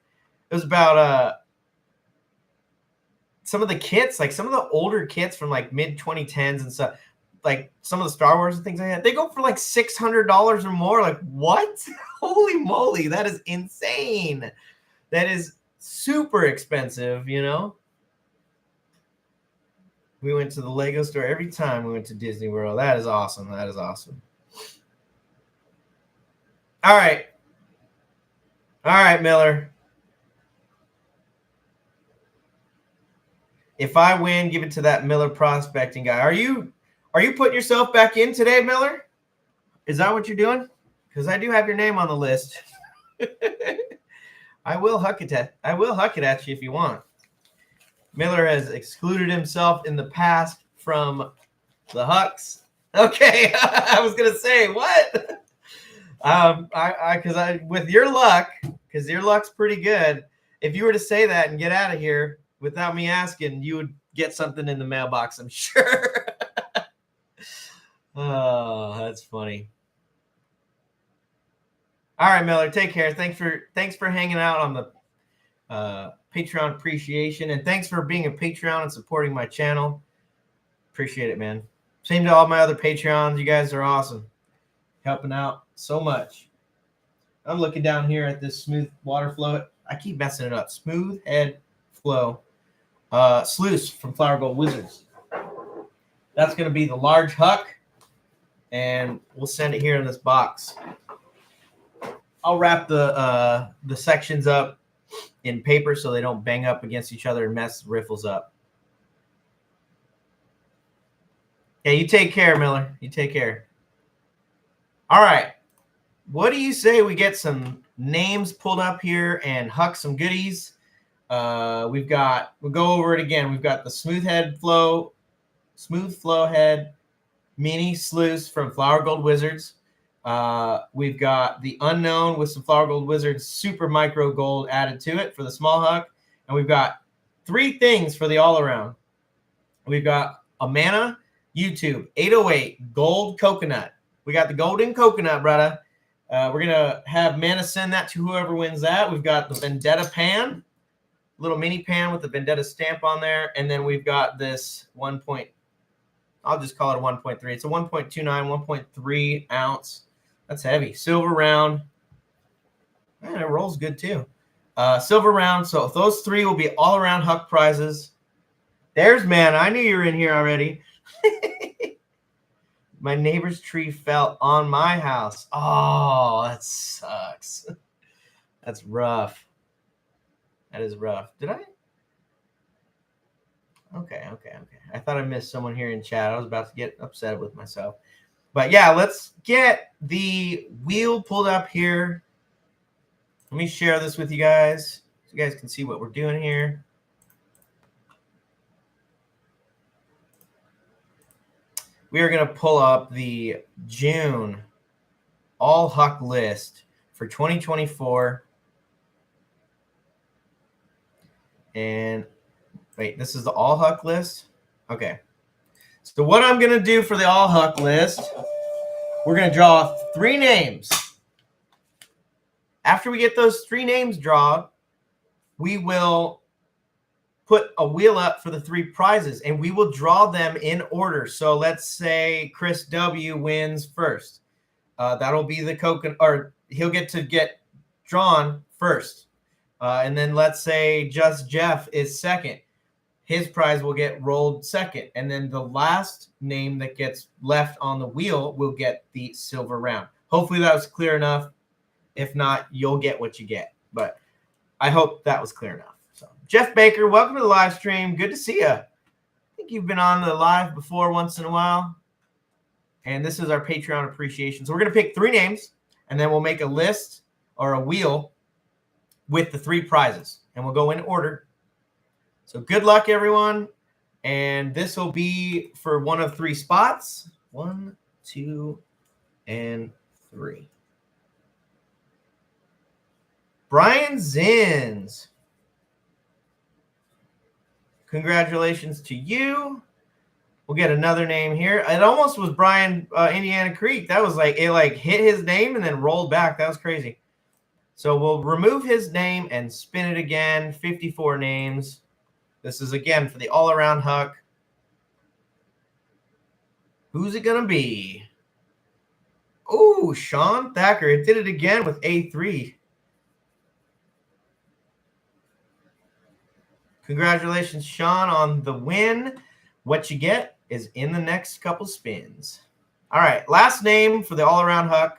about some of the kits, like some of the older kits from like mid 2010s and stuff, like some of the Star Wars and things like that. They go for like $600 or more. Like what? Holy moly, that is insane. That is super expensive, you know? We went to the Lego store every time we went to Disney World. That is awesome. That is awesome. All right, Miller. If I win, give it to that Miller Prospecting guy. Are you putting yourself back in today, Miller? Is that what you're doing? Because I do have your name on the list. I will huck it at you if you want. Miller has excluded himself in the past from the hucks. Okay, I was gonna say what? With your luck, because your luck's pretty good. If you were to say that and get out of here without me asking, you would get something in the mailbox, I'm sure. Oh, that's funny. All right, Miller, take care. Thanks for hanging out on the Patreon appreciation, and thanks for being a Patreon and supporting my channel. Appreciate it, man. Same to all my other Patreons. You guys are awesome. Helping out so much. I'm looking down here at this smooth water flow. I keep messing it up. Smooth head flow. Sluice from Flower Gold Wizards. That's going to be the large huck, and we'll send it here in this box. I'll wrap the sections up in paper so they don't bang up against each other and mess riffles up. Yeah, you take care, Miller. You take care. All right. What do you say we get some names pulled up here and huck some goodies? We'll go over it again. We've got the Smooth Flow Head Mini Sluice from Flower Gold Wizards. We've got the Unknown with some Flower Gold Wizards Super Micro Gold added to it for the small huck. And we've got 3 things for the all-around. We've got a Mana YouTube 808 Gold Coconut. We got the Golden Coconut, brother. We're going to have Mana send that to whoever wins that. We've got the Vendetta Pan, little mini pan with the Vendetta stamp on there. And then we've got this I'll just call it a 1.3. It's a 1.29, 1.3 ounce. That's heavy. Silver round. Man, it rolls good too. Silver round. So those 3 will be all around huck prizes. There's Mana. I knew you were in here already. My neighbor's tree fell on my house. Oh, that sucks. That's rough. That is rough. Did I? Okay. I thought I missed someone here in chat. I was about to get upset with myself. But yeah, let's get the wheel pulled up here. Let me share this with you guys so you guys can see what we're doing here. We are going to pull up the June all huck list for 2024. And wait, this is the all huck list? Okay. So what I'm going to do for the all huck list, we're going to draw 3 names. After we get those 3 names drawn, we will put a wheel up for the 3 prizes, and we will draw them in order. So let's say Chris W. wins first. That'll be the coconut, or he'll get drawn first. And then let's say Just Jeff is second. His prize will get rolled second. And then the last name that gets left on the wheel will get the silver round. Hopefully that was clear enough. If not, you'll get what you get. But I hope that was clear enough. So, Jeff Baker, welcome to the live stream. Good to see you. I think you've been on the live before once in a while. And this is our Patreon appreciation. So we're going to pick 3 names, and then we'll make a list or a wheel with the 3 prizes. And we'll go in order. So good luck, everyone. And this will be for one of 3 spots. 1, 2, and 3. Brian Zins. Congratulations to you. We'll get another name here. It almost was Brian Indiana Creek. That was like, it like hit his name and then rolled back. That was crazy. So we'll remove his name and spin it again. 54 names. This is again for the all-around huck. Who's it going to be? Oh, Sean Thacker. It did it again with A3. Congratulations, Sean, on the win. What you get is in the next couple spins. All right, last name for the all-around huck.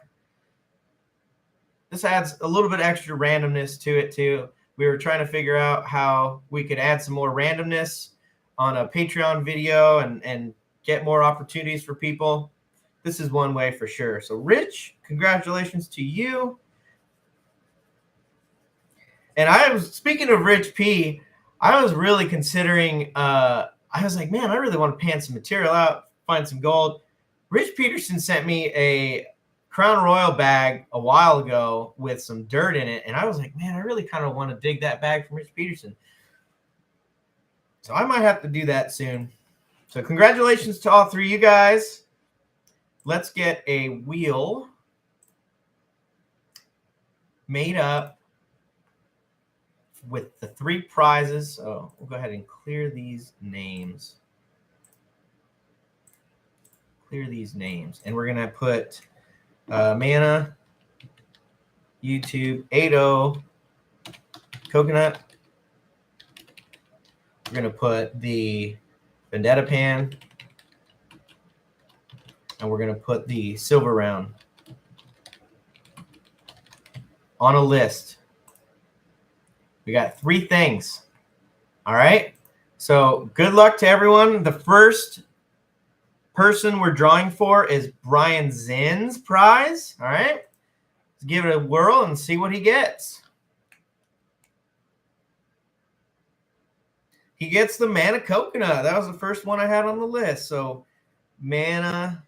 This adds a little bit extra randomness to it, too. We were trying to figure out how we could add some more randomness on a Patreon video and get more opportunities for people. This is one way for sure. So, Rich, congratulations to you. And I was, speaking of Rich P., I was really considering, I was like, man, I really want to pan some material out, find some gold. Rich Peterson sent me a Crown Royal bag a while ago with some dirt in it. And I was like, man, I really kind of want to dig that bag from Rich Peterson. So I might have to do that soon. So congratulations to all 3 of you guys. Let's get a wheel made up with the 3 prizes. So we'll go ahead and clear these names. Clear these names. And we're going to put Mana, YouTube, 80, Coconut. We're going to put the Vendetta Pan. And we're going to put the Silver Round on a list. We got 3 things. All right. So good luck to everyone. The first person we're drawing for is Brian Zinn's prize. All right. Let's give it a whirl and see what he gets. He gets the Mana Coconut. That was the first one I had on the list. So Mana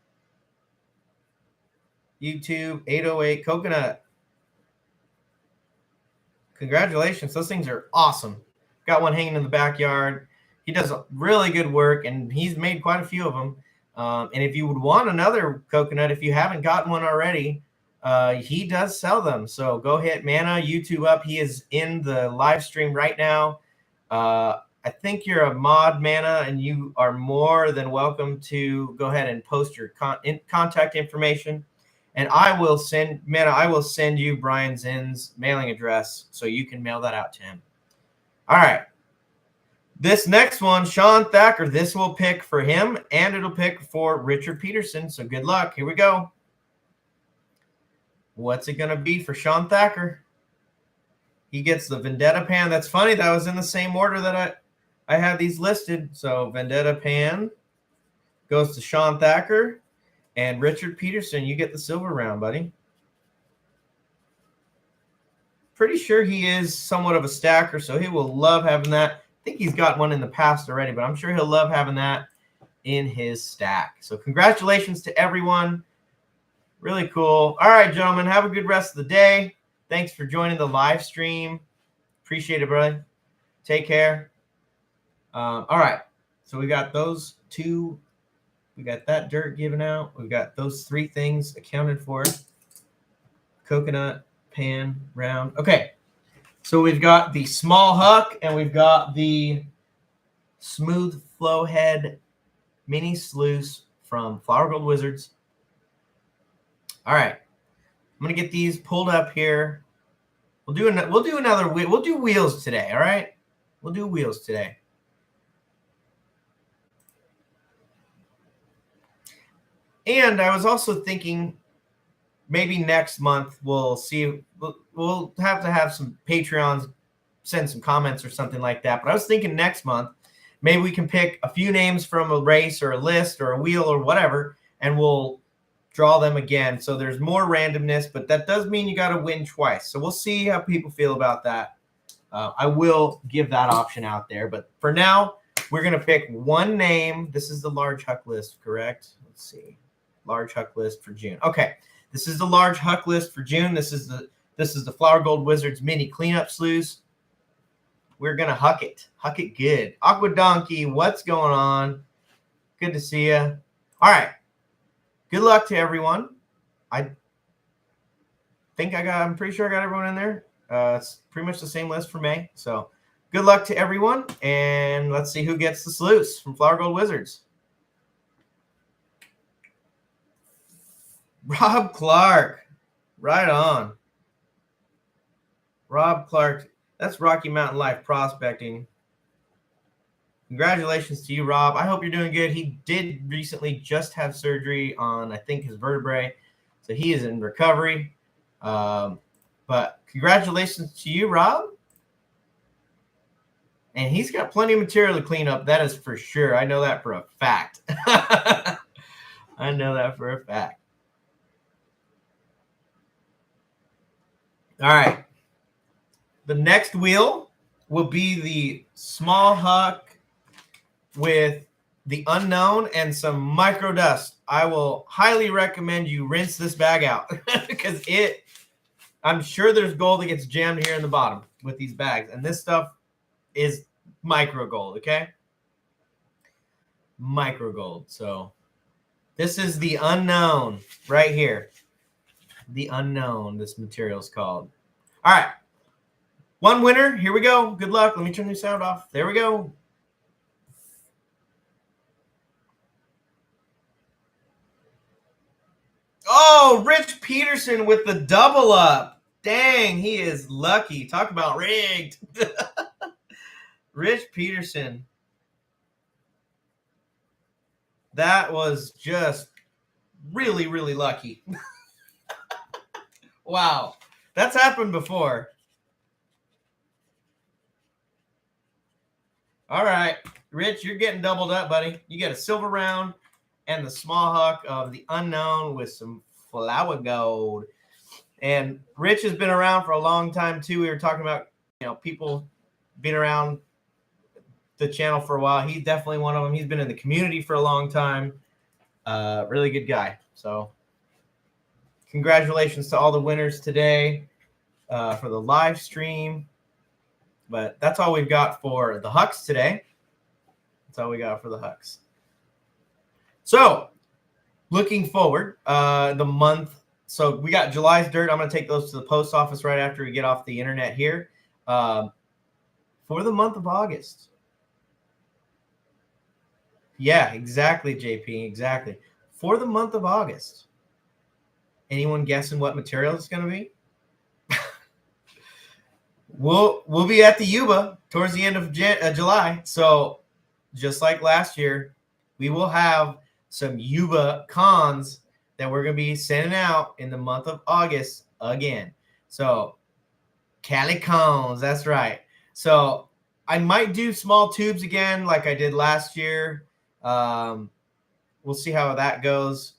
YouTube 808 Coconut. Congratulations. Those things are awesome. Got one hanging in the backyard. He does really good work, and he's made quite a few of them. And if you would want another coconut, if you haven't gotten one already, he does sell them. So go hit Mana YouTube up. He is in the live stream right now. I think you're a mod, Mana, and you are more than welcome to go ahead and post your contact information. And I will send you Brian Zinn's mailing address so you can mail that out to him. All right. This next one, Sean Thacker, this will pick for him, and it'll pick for Richard Peterson. So good luck. Here we go. What's it going to be for Sean Thacker? He gets the Vendetta Pan. That's funny. That was in the same order that I had these listed. So Vendetta Pan goes to Sean Thacker. And Richard Peterson, you get the silver round, buddy. Pretty sure he is somewhat of a stacker, so he will love having that. I think he's got one in the past already, but I'm sure he'll love having that in his stack. So congratulations to everyone. Really cool. All right, gentlemen, have a good rest of the day. Thanks for joining the live stream. Appreciate it, brother. Take care. All right, so we got those 2. We got that dirt given out. We've got those 3 things accounted for. Coconut, pan, round. Okay. So we've got the small huck and we've got the smooth flow head mini sluice from Flower Gold Wizards. All right. I'm going to get these pulled up here. We'll do wheels today, all right? We'll do wheels today. And I was also thinking maybe next month we'll have to have some Patreons send some comments or something like that. But I was thinking next month maybe we can pick a few names from a race or a list or a wheel or whatever, and we'll draw them again. So there's more randomness, but that does mean you got to win twice. So we'll see how people feel about that. I will give that option out there. But for now, we're going to pick one name. This is the large huck list, correct? Let's see. Large huck list for June. Okay, this is the large huck list for June. This is the Flower Gold Wizards mini cleanup sluice. We're gonna huck it good. Aqua Donkey, what's going on? Good to see you. All right, good luck to everyone. I'm pretty sure I got everyone in there. It's pretty much the same list for May. So good luck to everyone, and let's see who gets the sluice from Flower Gold Wizards. Rob Clark, right on. Rob Clark, that's Rocky Mountain Life Prospecting. Congratulations to you, Rob. I hope you're doing good. He did recently just have surgery on, I think, his vertebrae, so he is in recovery. But congratulations to you, Rob. And he's got plenty of material to clean up. That is for sure. I know that for a fact. I know that for a fact. All right. The next wheel will be the small huck with the unknown and some micro dust. I will highly recommend you rinse this bag out because I'm sure there's gold that gets jammed here in the bottom with these bags. And this stuff is micro gold, okay? Micro gold. So this is the unknown right here. The unknown, this material is called. All right. One winner. Here we go. Good luck. Let me turn the sound off. There we go. Oh, Rich Peterson with the double up. Dang, he is lucky. Talk about rigged. Rich Peterson. That was just really, really lucky. Wow. That's happened before. All right, Rich, you're getting doubled up, buddy. You got a silver round and the small huck of the unknown with some flower gold. And Rich has been around for a long time too. We were talking about, people being around the channel for a while. He's definitely one of them. He's been in the community for a long time. Really good guy. So congratulations to all the winners today for the live stream. But that's all we've got for the hucks today. That's all we got for the hucks. So looking forward, the month. So we got July's dirt. I'm going to take those to the post office right after we get off the internet here. For the month of August. Yeah, exactly, JP. Exactly. For the month of August. Anyone guessing what material it's going to be? We'll be at the Yuba towards the end of July. So just like last year, we will have some Yuba cons that we're going to be sending out in the month of August again. So Cali cons, that's right. So I might do small tubes again like I did last year. We'll see how that goes.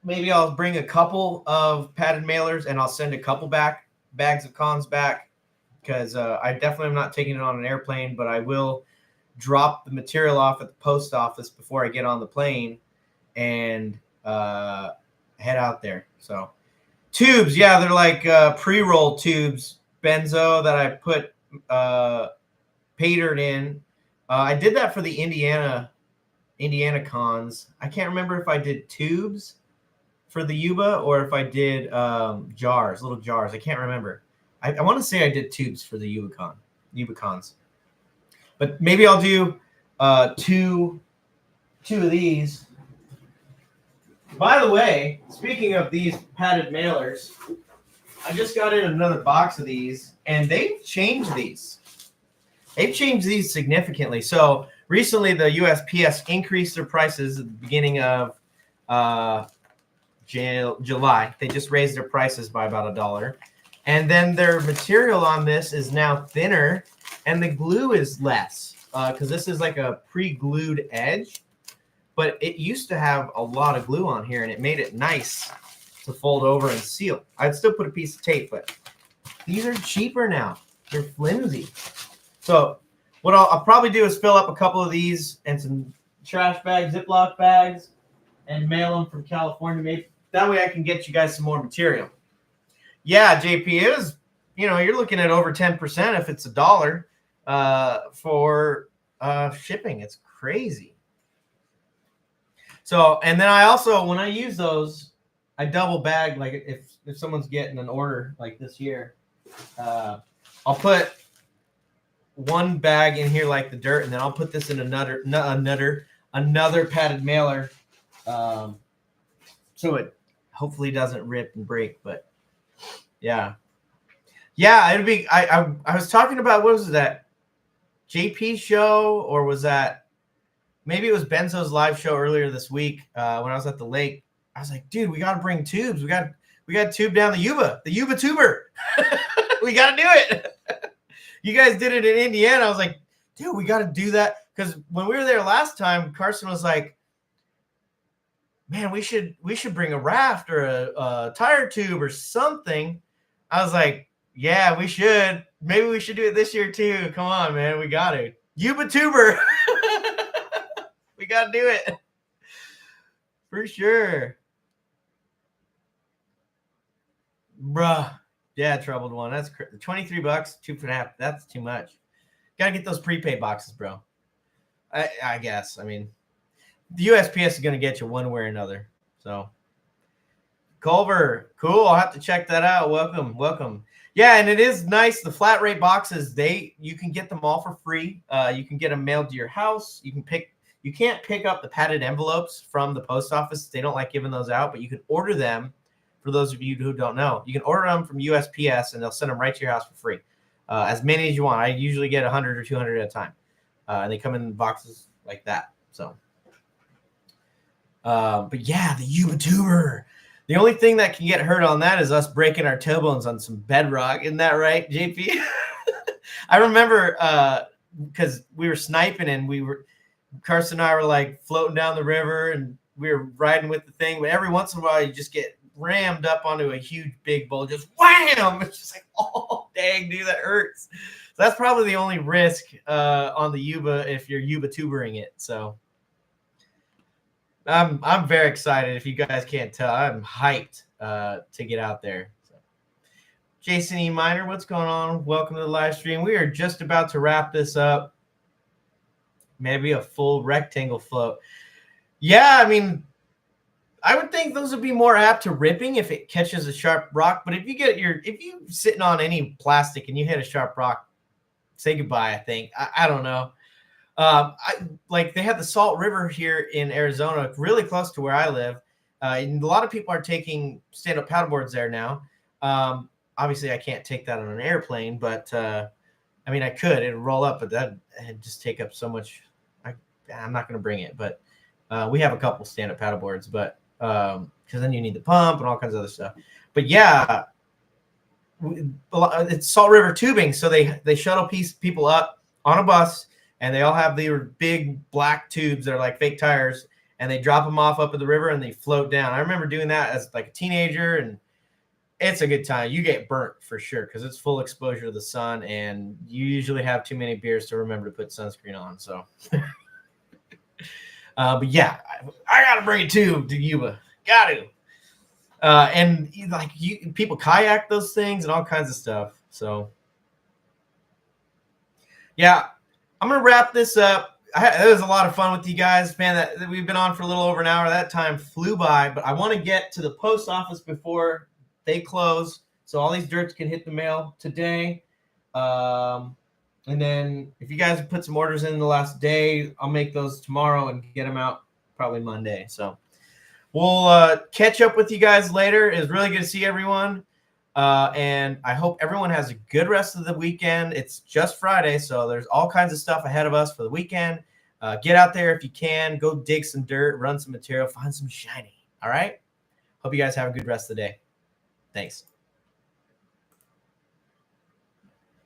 Maybe I'll bring a couple of padded mailers and I'll send a couple bags of cons back because I definitely am not taking it on an airplane, but I will drop the material off at the post office before I get on the plane and head out there. So tubes, yeah, they're like pre-roll tubes, benzo that I put patered in. I did that for the Indiana cons. I can't remember if I did tubes for the Yuba or if I did little jars. I can't remember. I want to say I did tubes for the Yuba cons. But maybe I'll do two of these. By the way, speaking of these padded mailers, I just got in another box of these, and they've changed these. They've changed these significantly. So recently, the USPS increased their prices at the beginning of July. They just raised their prices by about $1. And then their material on this is now thinner, and the glue is less because this is like a pre-glued edge. But it used to have a lot of glue on here, and it made it nice to fold over and seal. I'd still put a piece of tape, but these are cheaper now. They're flimsy. So what I'll probably do is fill up a couple of these and some trash bags, Ziploc bags, and mail them from California. Maybe that way I can get you guys some more material. Yeah, JP, it was, you're looking at over 10% if it's $1 for shipping. It's crazy. So, and then I also, when I use those, I double bag. Like if someone's getting an order like this here, I'll put one bag in here like the dirt, and then I'll put this in another padded mailer, so it hopefully doesn't rip and break. But yeah, it'll be. I was talking about, what was that JP show, or was that? Maybe it was Benzo's live show earlier this week when I was at the lake. I was like, dude, we got to bring tubes. We got to tube down the Yuba tuber. We got to do it. You guys did it in Indiana. I was like, dude, we got to do that. Because when we were there last time, Carson was like, man, we should bring a raft or a tire tube or something. I was like, yeah, we should. Maybe we should do it this year too. Come on, man. We got it. Yuba tuber. We got to do it. For sure. Bruh. Yeah, troubled one. That's $23, $2.50. That's too much. Got to get those prepaid boxes, bro. I guess. I mean, the USPS is going to get you one way or another. So, Culver, cool. I'll have to check that out. Welcome. Yeah, and it is nice. The flat rate boxes, you can get them all for free. You can get them mailed to your house. You can't pick up the padded envelopes from the post office. They don't like giving those out, but you can order them. For those of you who don't know, you can order them from USPS, and they'll send them right to your house for free. As many as you want. I usually get 100 or 200 at a time. And they come in boxes like that. So, but yeah, the Yuba tuber. The only thing that can get hurt on that is us breaking our toe bones on some bedrock. Isn't that right, JP? I remember because we were sniping and Carson and I were like floating down the river and we were riding with the thing, but every once in a while you just get rammed up onto a huge big bull, just wham! It's just like, oh dang, dude, that hurts. So that's probably the only risk on the Yuba if you're Yuba tubering it. So I'm very excited. If you guys can't tell, I'm hyped to get out there. So, Jason E. Miner, what's going on? Welcome to the live stream. We are just about to wrap this up. Maybe a full rectangle float. Yeah, I mean, I would think those would be more apt to ripping if it catches a sharp rock. But if you sitting on any plastic and you hit a sharp rock, say goodbye. I think I don't know. They have the Salt River here in Arizona, really close to where I live. And a lot of people are taking stand-up paddleboards there now. Obviously, I can't take that on an airplane, but I mean, I could. It'd roll up, but that'd just take up so much. I'm not going to bring it, but we have a couple stand-up paddleboards, but because then you need the pump and all kinds of other stuff. But yeah, it's Salt River tubing, so they shuttle people up on a bus, and they all have these big black tubes that are like fake tires, and they drop them off up in the river and they float down. I remember doing that as like a teenager, and it's a good time. You get burnt for sure because it's full exposure to the sun, and you usually have too many beers to remember to put sunscreen on. So, but yeah, I got to bring a tube to Yuba. Got to. And people kayak those things and all kinds of stuff. So, yeah, I'm going to wrap this up. It was a lot of fun with you guys, man. That we've been on for a little over an hour. That time flew by, but I want to get to the post office before they close, so all these dirts can hit the mail today. And then if you guys put some orders in the last day, I'll make those tomorrow and get them out probably Monday. So we'll catch up with you guys later. It was really good to see everyone. And I hope everyone has a good rest of the weekend. It's just Friday, so there's all kinds of stuff ahead of us for the weekend. Get out there if you can. Go dig some dirt, run some material, find some shiny. All right? Hope you guys have a good rest of the day. Thanks.